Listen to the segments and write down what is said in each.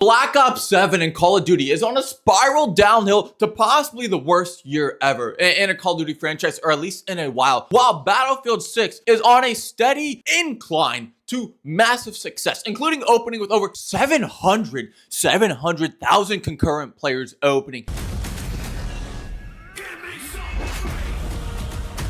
Black Ops 7 and Call of Duty is on a spiral downhill to possibly the worst year ever in a Call of Duty franchise, or at least in a while Battlefield 6 is on a steady incline to massive success, including opening with over 700,000 concurrent players opening.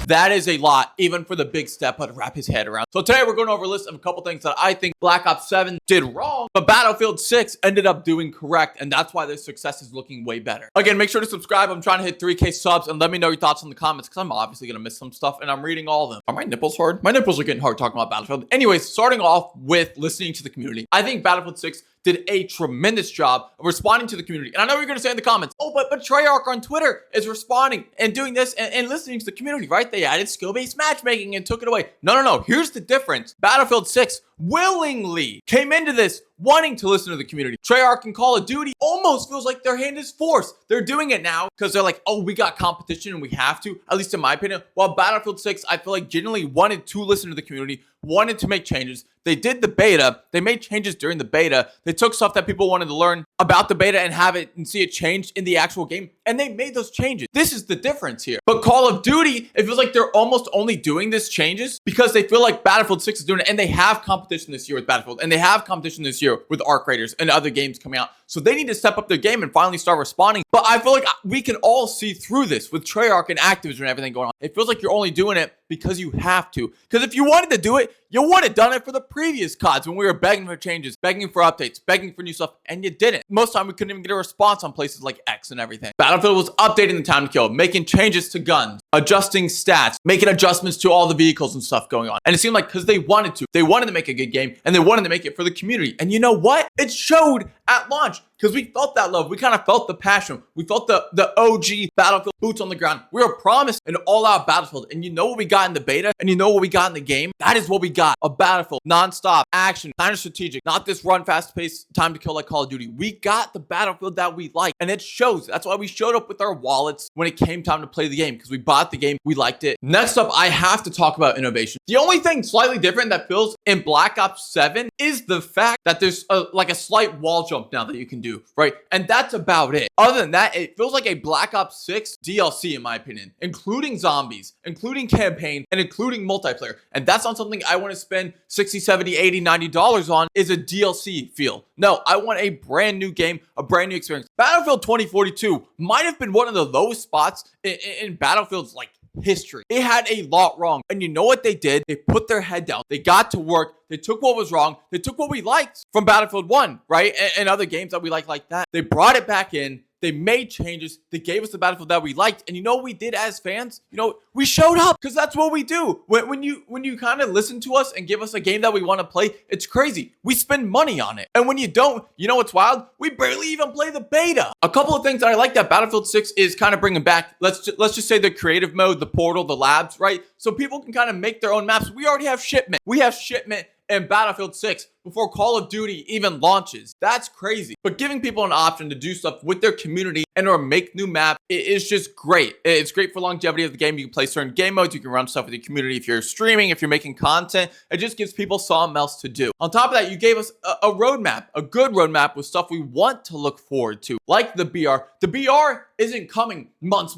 That is a lot, even for the big step to wrap his head around. So today we're going over a list of a couple things that I think Black Ops 7 did wrong, but Battlefield 6 ended up doing correct, and that's why their success is looking way better. Again, make sure to subscribe. I'm trying to hit 3K subs, and let me know your thoughts in the comments, because I'm obviously going to miss some stuff, and I'm reading all of them. Are my nipples hard? My nipples are getting hard talking about Battlefield. Anyways, starting off with listening to the community. I think Battlefield 6 did a tremendous job of responding to the community. And I know you're going to say in the comments, oh, but Treyarch on Twitter is responding and doing this and listening to the community, right? They added skill-based matchmaking and took it away. No. Here's the difference. Battlefield 6 willingly came into this wanting to listen to the community. Treyarch and Call of Duty almost feels like their hand is forced. They're doing it now because they're like, oh, we got competition and we have to, at least in my opinion. While Battlefield 6, I feel like genuinely wanted to listen to the community, wanted to make changes. They did the beta. They made changes during the beta. They took stuff that people wanted to learn about the beta and have it and see it change in the actual game. And they made those changes. This is the difference here. But Call of Duty, it feels like they're almost only doing this changes because they feel like Battlefield 6 is doing it, and they have competition this year with Battlefield, and they have competition this year with Arc Raiders and other games coming out. So they need to step up their game and finally start responding. But I feel like we can all see through this with Treyarch and Activision and everything going on. It feels like you're only doing it because you have to. Because if you wanted to do it, you would have done it for the previous CODs when we were begging for changes, begging for updates, begging for new stuff, and you didn't. Most of the time, we couldn't even get a response on places like X and everything. Battlefield was updating the time to kill, making changes to guns, adjusting stats, making adjustments to all the vehicles and stuff going on. And it seemed like because they wanted to make a good game, and they wanted to make it for the community. And you know what? It showed at launch. Because we felt that love. We kind of felt the passion. We felt the OG Battlefield boots on the ground. We were promised an all-out Battlefield. And you know what we got in the beta? And you know what we got in the game? That is what we got. A Battlefield. Non-stop. Action. Kind of strategic. Not this run, fast-paced time to kill like Call of Duty. We got the Battlefield that we like. And it shows. That's why we showed up with our wallets when it came time to play the game. Because we bought the game. We liked it. Next up, I have to talk about innovation. The only thing slightly different that feels in Black Ops 7 is the fact that there's like a slight wall jump now that you can do, right? And that's about it. Other than that, it feels like a Black Ops 6 DLC in my opinion, including zombies, including campaign, and including multiplayer. And that's not something I want to spend $60, $70, $80, $90 on is a DLC feel. No, I want a brand new game, a brand new experience. Battlefield 2042 might have been one of the lowest spots in Battlefield's like history. They had a lot wrong. And you know what they did? They put their head down. They got to work. They took what was wrong. They took what we liked from Battlefield 1, right? And other games that we like that. They brought it back in. They made changes. They gave us the Battlefield that we liked. And you know what we did as fans? You know, we showed up because that's what we do. When you kind of listen to us and give us a game that we want to play, it's crazy. We spend money on it. And when you don't, you know what's wild? We barely even play the beta. A couple of things that I like that Battlefield 6 is kind of bringing back. Let's just say the creative mode, the portal, the labs, right? So people can kind of make their own maps. We already have shipment. We have shipment in Battlefield 6 before Call of Duty even launches. That's crazy. But giving people an option to do stuff with their community and or make new maps, it is just great. It's great for longevity of the game. You can play certain game modes. You can run stuff with your community. If you're streaming, if you're making content, it just gives people something else to do. On top of that, you gave us a roadmap, a good roadmap with stuff we want to look forward to, like the BR. The BR isn't coming months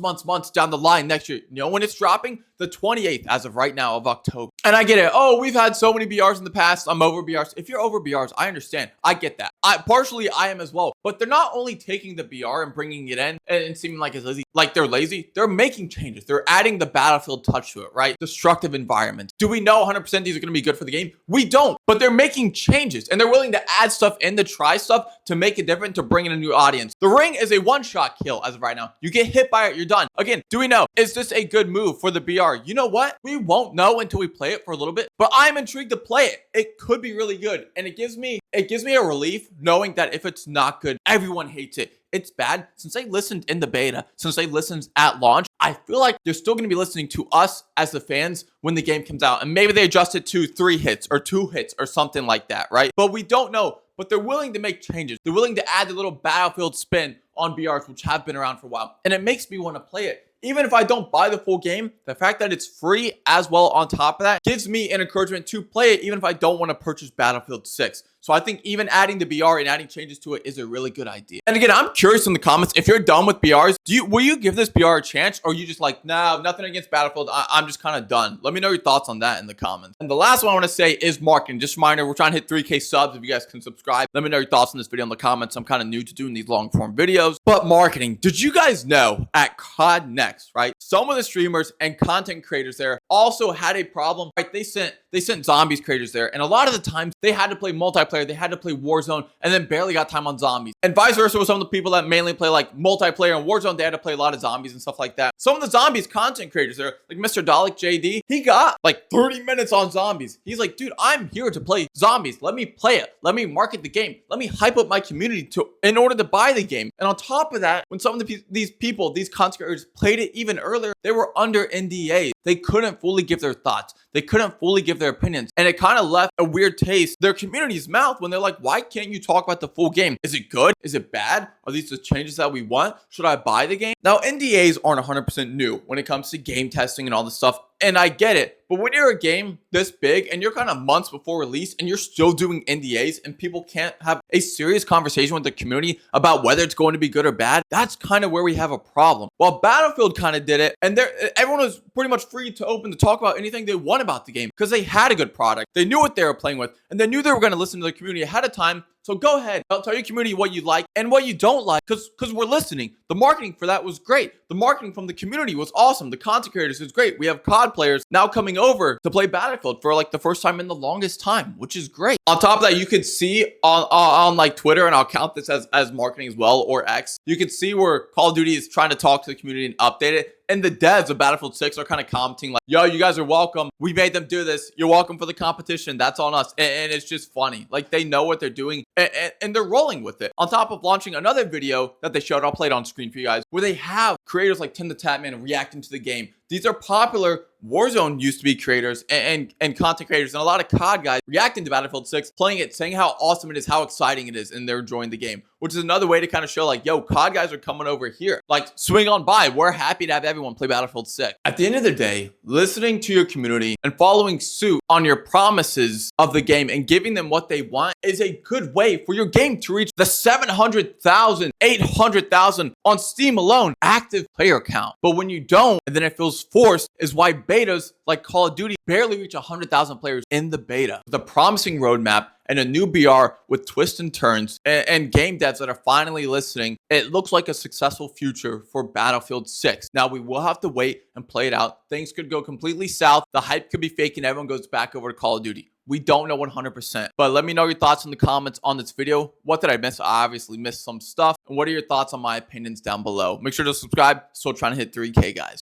down the line next year. You know when it's dropping? The 28th as of right now of October. And I get it. Oh, we've had so many BRs in the past. I'm over BRs. If you're over BRs, I understand. I get that. Partially, I am as well. But they're not only taking the BR and bringing it in and seeming like it's lazy, like they're lazy. They're making changes. They're adding the Battlefield touch to it, right? Destructive environments. Do we know 100% these are going to be good for the game? We don't. But they're making changes and they're willing to add stuff in to try stuff to make it different, to bring in a new audience. The ring is a one-shot kill as of right now. You get hit by it, you're done. Again, do we know? Is this a good move for the BR? You know what? We won't know until we play it for a little bit, but I'm intrigued to play it. It could be really good. And it gives me a relief knowing that if it's not good, everyone hates it. It's bad. Since they listened in the beta, since they listened at launch, I feel like they're still going to be listening to us as the fans when the game comes out. And maybe they adjust it to 3 hits or 2 hits or something like that, right? But we don't know. But they're willing to make changes. They're willing to add a little Battlefield spin on BRs, which have been around for a while. And it makes me want to play it. Even if I don't buy the full game, the fact that it's free as well on top of that gives me an encouragement to play it even if I don't want to purchase Battlefield 6. So I think even adding the BR and adding changes to it is a really good idea. And again, I'm curious in the comments, if you're done with BRs, will you give this BR a chance, or are you just like, no, nothing against Battlefield, I'm just kind of done? Let me know your thoughts on that in the comments. And the last one I want to say is marketing. Just a reminder, we're trying to hit 3K subs. If you guys can subscribe, let me know your thoughts on this video in the comments. I'm kind of new to doing these long form videos. But marketing, did you guys know at COD Next, right, some of the streamers and content creators there also had a problem, right? They sent zombies creators there, and a lot of the times they had to play multiplayer, they had to play Warzone, and then barely got time on zombies. And vice versa with some of the people that mainly play like multiplayer and Warzone, they had to play a lot of zombies and stuff like that. Some of the zombies content creators there, like Mr. Dalek JD, he got like 30 minutes on zombies. He's like, dude, I'm here to play zombies. Let me play it. Let me market the game. Let me hype up my community in order to buy the game. And on top of that, when some of these people, these content creators played it even earlier, they were under NDA. They couldn't fully give their thoughts. They couldn't fully give their opinions. And it kind of left a weird taste in their community's mouth when they're like, why can't you talk about the full game? Is it good? Is it bad? Are these the changes that we want? Should I buy the game? Now, NDAs aren't 100% new when it comes to game testing and all this stuff. And I get it. But when you're a game this big and you're kind of months before release and you're still doing NDAs and people can't have a serious conversation with the community about whether it's going to be good or bad, that's kind of where we have a problem. While Battlefield kind of did it, and everyone was pretty much free to open to talk about anything they want about the game because they had a good product. They knew what they were playing with, and they knew they were going to listen to the community ahead of time. So go ahead, tell your community what you like and what you don't like, because we're listening. The marketing for that was great. The marketing from the community was awesome. The content creators is great. We have COD players now coming over to play Battlefield for like the first time in the longest time, which is great. On top of that, you could see on like Twitter, and I'll count this as marketing as well, or X, you could see where Call of Duty is trying to talk to the community and update it. And the devs of Battlefield 6 are kind of commenting like, yo, you guys are welcome. We made them do this. You're welcome for the competition. That's on us. And it's just funny. Like, they know what they're doing and they're rolling with it. On top of launching another video that they showed, I'll play it on screen for you guys, where they have creators like Tim the Tatman reacting to the game. These are popular Warzone used to be creators and content creators, and a lot of COD guys reacting to Battlefield 6, playing it, saying how awesome it is, how exciting it is, and they're enjoying the game, which is another way to kind of show like, yo, COD guys are coming over here. Like, swing on by. We're happy to have everyone play Battlefield 6. At the end of the day, listening to your community and following suit on your promises of the game and giving them what they want is a good way for your game to reach the 700,000, 800,000 on Steam alone active player count. But when you don't, and then it feels forced, is why betas like Call of Duty barely reach 100,000 players in the beta. The promising roadmap and a new BR with twists and turns and game devs that are finally listening, it looks like a successful future for Battlefield 6. Now, we will have to wait and play it out. Things could go completely south. The hype could be fake and everyone goes back over to Call of Duty. We don't know 100%, but let me know your thoughts in the comments on this video. What did I miss? I obviously missed some stuff. And what are your thoughts on my opinions down below? Make sure to subscribe. Still trying to hit 3K, guys.